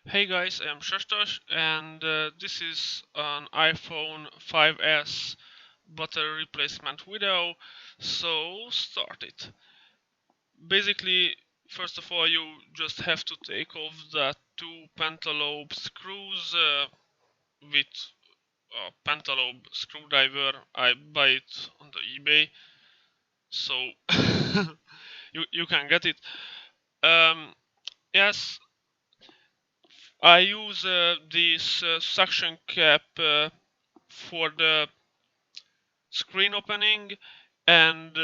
Hey guys, I am Shashtosh and this is an iPhone 5S battery replacement video. So start it. Basically, first of all, you just have to take off the two pentalobe screws with a pentalobe screwdriver. I buy it on the eBay, so you can get it. Um, yes, I use this suction cap for the screen opening and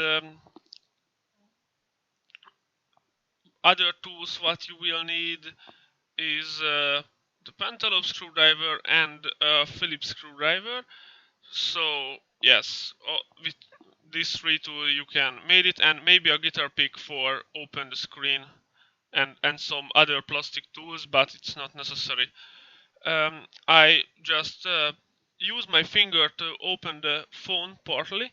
other tools what you will need is the pentalobe screwdriver and a Phillips screwdriver. So yes, with these three tools you can made it, and maybe a guitar pick for open the screen and some other plastic tools, but it's not necessary. I just use my finger to open the phone partly,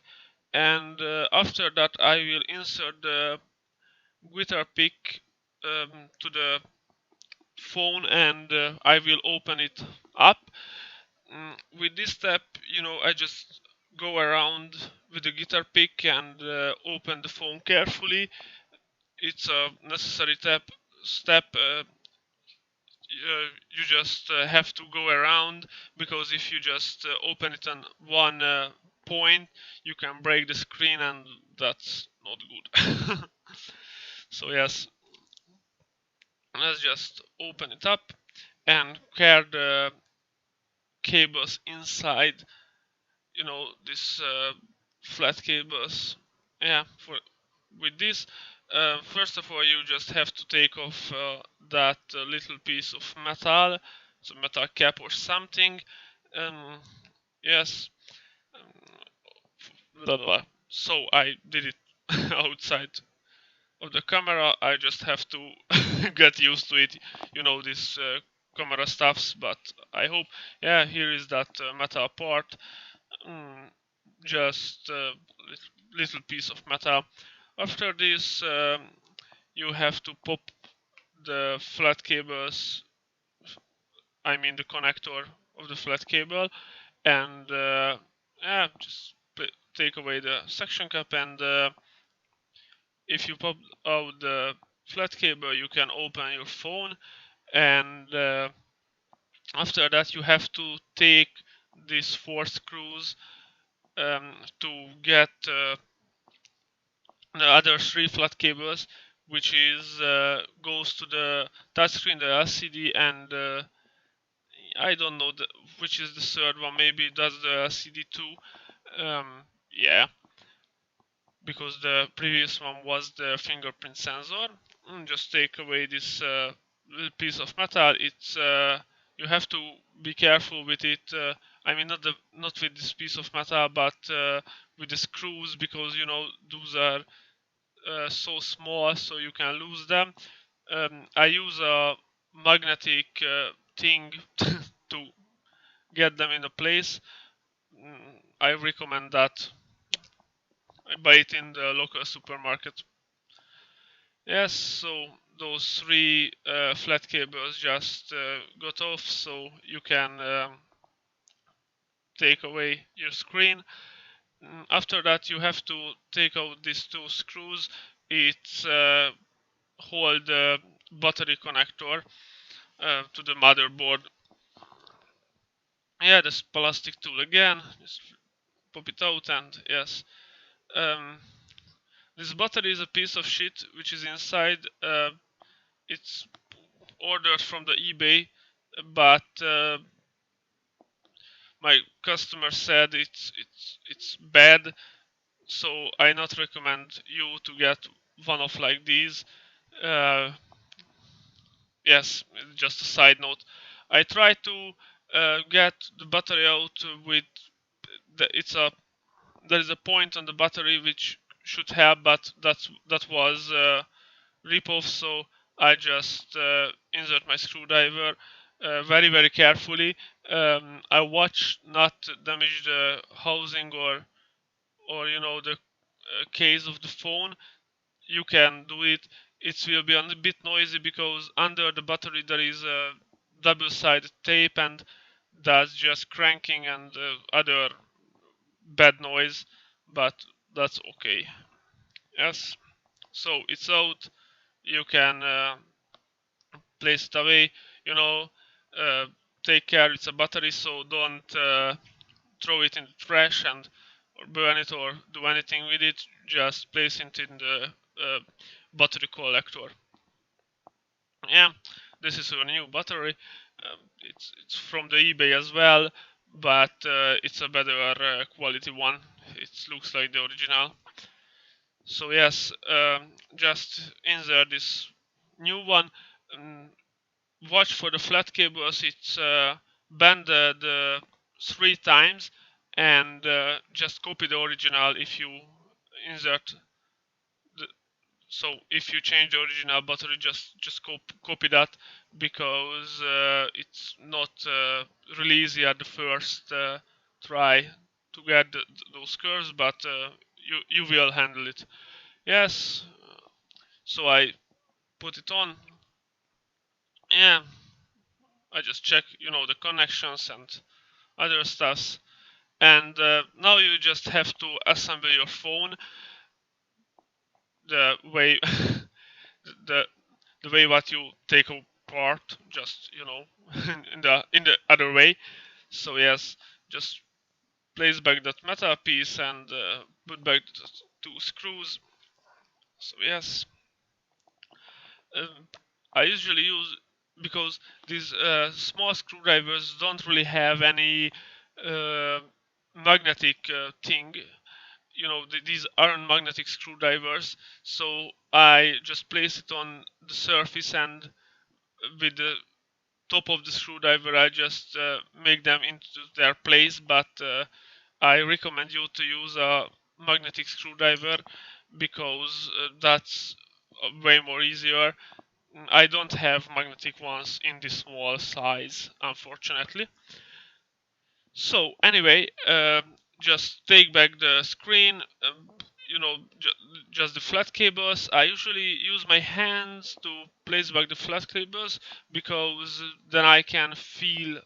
and after that I will insert the guitar pick to the phone, and I will open it up. With this step, I just go around with the guitar pick and open the phone carefully. It's a necessary step. You just have to go around, because if you just open it on one point, you can break the screen, and that's not good. So yes, let's just open it up and carry the cables inside. This flat cables. Yeah, for with this, first of all, you just have to take off that little piece of metal, so metal cap or something. Um, yes. Blah, blah, blah. So I did it outside of the camera. I just have to get used to it, this camera stuffs. But I hope, yeah, here is that metal part. Mm, just a little piece of metal. After this, you have to pop the flat cables, I mean the connector of the flat cable, and yeah, just take away the suction cap, and if you pop out the flat cable, you can open your phone, and after that you have to take these four screws to get the other three flat cables, which is goes to the touchscreen, the LCD, and I don't know which is the third one. Maybe that's the LCD too. Yeah, because the previous one was the fingerprint sensor. Just take away this little piece of metal. It's you have to be careful with it. I mean, not with this piece of metal, but with the screws, because those are so small, so you can lose them. I use a magnetic thing to get them in the place. I recommend that. I buy it in the local supermarket. Yes, so those three flat cables just got off, so you can take away your screen. After that, you have to take out these two screws. It's hold the battery connector to the motherboard. Yeah, this plastic tool again. Just pop it out, and yes. Um, this battery is a piece of shit which is inside. It's ordered from the eBay, but my customer said it's bad, so I not recommend you to get one of like these. Uh, yes, just a side note. I tried to get the battery out with it's a there is a point on the battery which should have, but that was rip off. So I just insert my screwdriver very carefully. I watch not damage the housing or the case of the phone. You can do it. It will be a bit noisy because under the battery there is double-sided tape, and that's just cranking and other bad noise, but that's okay. Yes, so it's out. You can place it away. You know, uh, take care it's a battery, so don't throw it in the trash and or burn it or do anything with it. Just place it in the battery collector. Yeah, this is a new battery. It's from the eBay as well, but it's a better quality one. It looks like the original. So yes, just insert this new one. Um, Watch for the flat cables. It's bended 3 times, and just copy the original if you insert the, so if you change the original battery, just copy that, because it's not really easy at the first try to get those curves, but you will handle it. Yes, so I put it on. Yeah, I just check, the connections and other stuffs. And now you just have to assemble your phone the way the the way what you take apart, just in the other way. So yes, just place back that metal piece and put back the 2 screws. So yes, um, I usually use, because these small screwdrivers don't really have any uh, magnetic thing. These aren't magnetic screwdrivers, so I just place it on the surface, and with the top of the screwdriver I just make them into their place. But I recommend you to use a magnetic screwdriver, because that's way more easier. I don't have magnetic ones in this small size, unfortunately. So anyway, just take back the screen. You know, just the flat cables. I usually use my hands to place back the flat cables, because then I can feel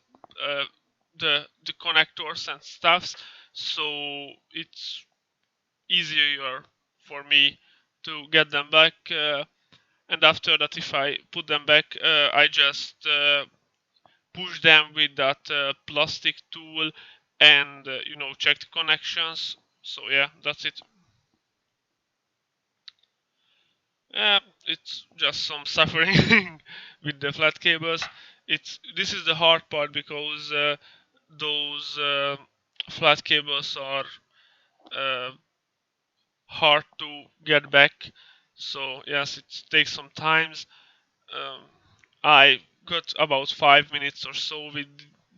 the connectors and stuffs. So it's easier for me to get them back. And after that, if I put them back, I just push them with that plastic tool, and check the connections. So yeah, that's it. It's just some suffering with the flat cables. This is the hard part, because those flat cables are uh, hard to get back. So yes, it takes some time. um, I got about 5 minutes or so with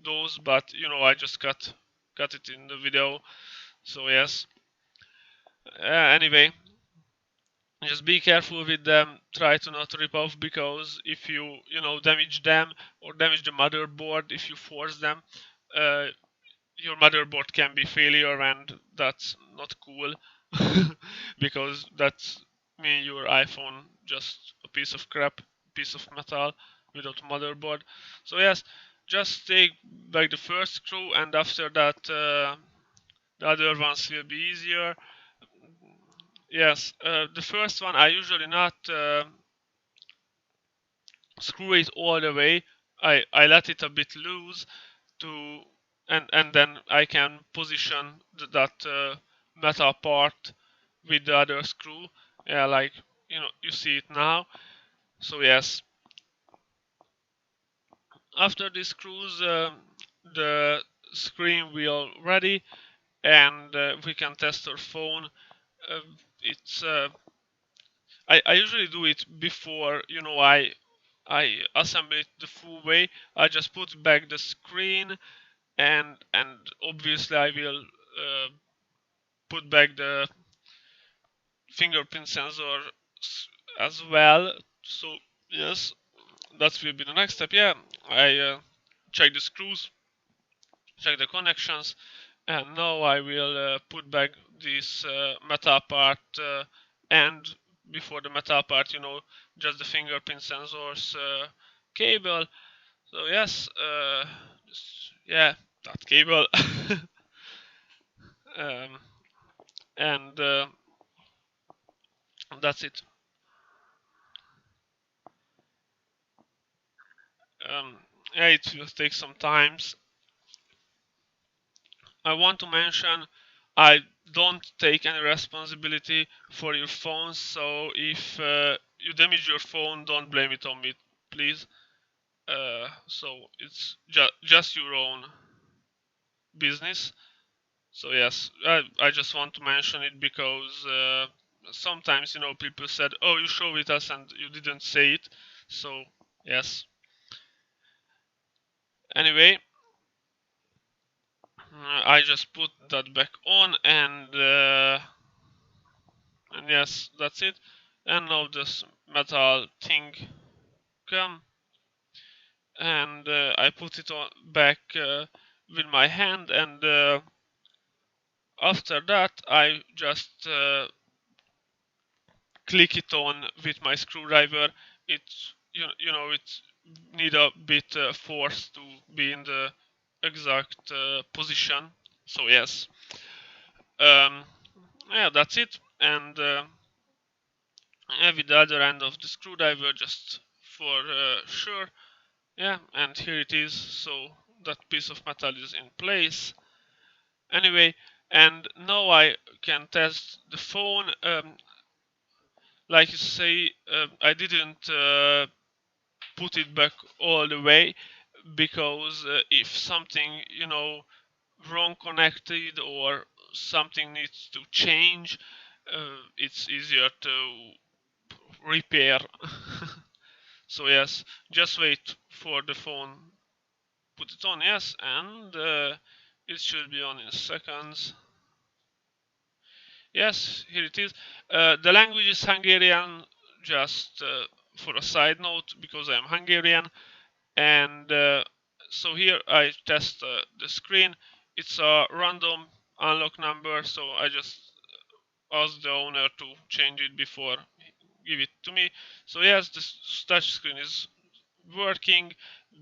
those, but I just cut it in the video. So yes. Anyway, just be careful with them. Try to not rip off, because if you damage them or damage the motherboard, if you force them, uh, your motherboard can be failure, and that's not cool. Because that's mean your iPhone just a piece of crap, piece of metal without motherboard. So yes, just take back the first screw, and after that the other ones will be easier. Yes, the first one I usually not screw it all the way. I let it a bit loose to, and then I can position that metal part with the other screw. Yeah, like you see it now. So yes, after the screws, the screen will ready, and we can test our phone. Uh, it's I usually do it before I assemble it the full way. I just put back the screen, and obviously I will put back the fingerprint sensor as well. So yes, that will be the next step. Yeah, I check the screws, check the connections, and now I will put back this metal part, and before the metal part, just the fingerprint sensors cable. So yes, yeah, that cable. um, and that's it. Um, yeah, it will take some times. I want to mention I don't take any responsibility for your phone, so if you damage your phone, don't blame it on me, please. So it's just your own business. So yes, I just want to mention it because sometimes people said, "Oh, you showed it us and you didn't say it." So yes. Anyway, I just put that back on and yes, that's it. And now this metal thing come and I put it on back with my hand and after that I just click it on with my screwdriver. It's it need a bit force to be in the exact position. So yes, um, yeah, that's it. And with the other end of the screwdriver, just for sure. Yeah, and here it is. So that piece of metal is in place. Anyway, and now I can test the phone. Like you say, I didn't put it back all the way because if something wrong connected or something needs to change, it's easier to repair. So yes, just wait for the phone. Put it on, yes, and it should be on in seconds. Yes, here it is. The language is Hungarian, just for a side note, because I'm Hungarian. And so here I test the screen. It's a random unlock number, so I just ask the owner to change it before give it to me. So yes, the touch screen is working,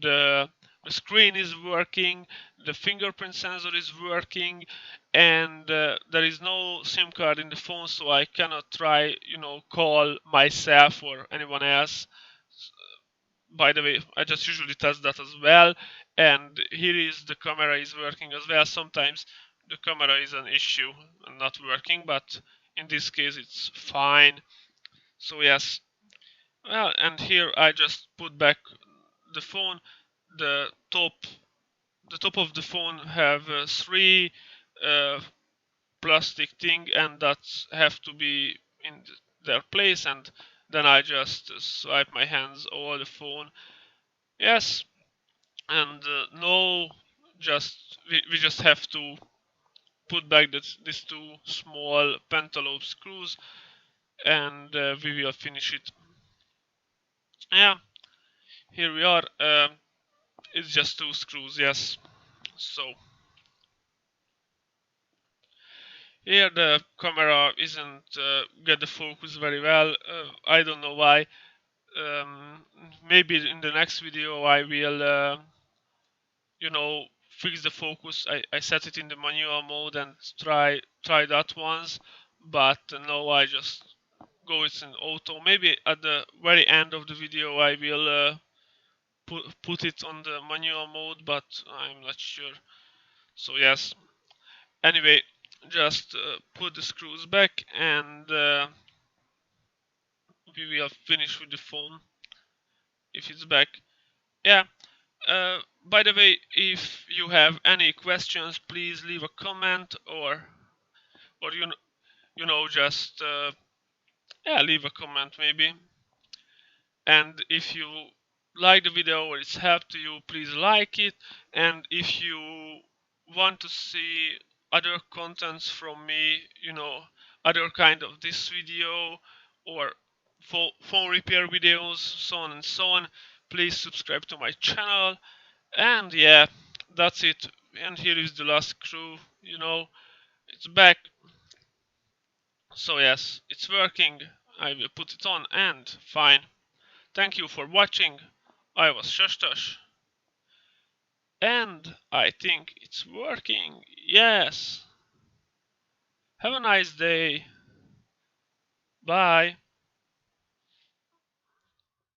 the the screen is working, the fingerprint sensor is working, and there is no SIM card in the phone, so I cannot try, call myself or anyone else. By the way, I just usually test that as well. And here is the camera is working as well. Sometimes the camera is an issue and not working, but in this case it's fine. So yes, well, and here I just put back the phone. The top, the top of the phone have three uh, plastic thing, and that have to be in their place. And then I just swipe my hands over the phone. Yes, and no, just we just have to put back these two small pentalobe screws, and we will finish it. Yeah, here we are. It's just two screws, yes. So here the camera isn't get the focus very well. I don't know why. Maybe in the next video I will fix the focus. I set it in the manual mode and try that once, but now I just go it's in auto. Maybe at the very end of the video I will put it on the manual mode, but I'm not sure. So yes, anyway, just put the screws back and we will finish with the phone if it's back. Yeah. By the way, if you have any questions, please leave a comment or just yeah, leave a comment maybe. And if you like the video or it's helped to you, please like it. And if you want to see other contents from me, other kind of this video or phone repair videos, so on and so on, please subscribe to my channel. And yeah, that's it. And here is the last screw, it's back. So yes, it's working. I will put it on and fine. Thank you for watching. I was Shashtash. And I think it's working. Yes. Have a nice day. Bye.